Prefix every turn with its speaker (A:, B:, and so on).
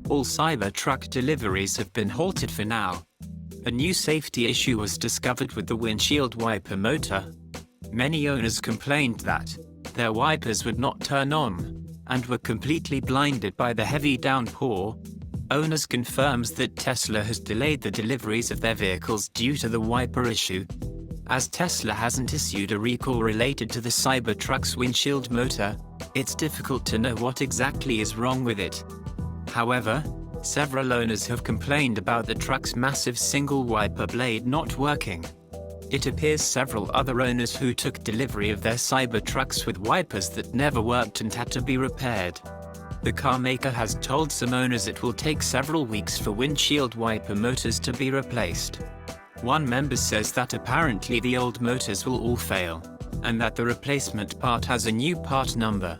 A: All Cybertruck deliveries have been halted for now. A new safety issue was discovered with the windshield wiper motor. Many owners complained that their wipers would not turn on, and were completely blinded by the heavy downpour. Owners confirms that Tesla has delayed the deliveries of their vehicles due to the wiper issue. As Tesla hasn't issued a recall related to the Cybertruck's windshield motor, it's difficult to know what exactly is wrong with it. However, several owners have complained about the truck's massive single wiper blade not working. It appears several other owners who took delivery of their Cybertrucks with wipers that never worked and had to be repaired. The car maker has told some owners it will take several weeks for windshield wiper motors to be replaced. One member says that apparently the old motors will all fail, and that the replacement part has a new part number.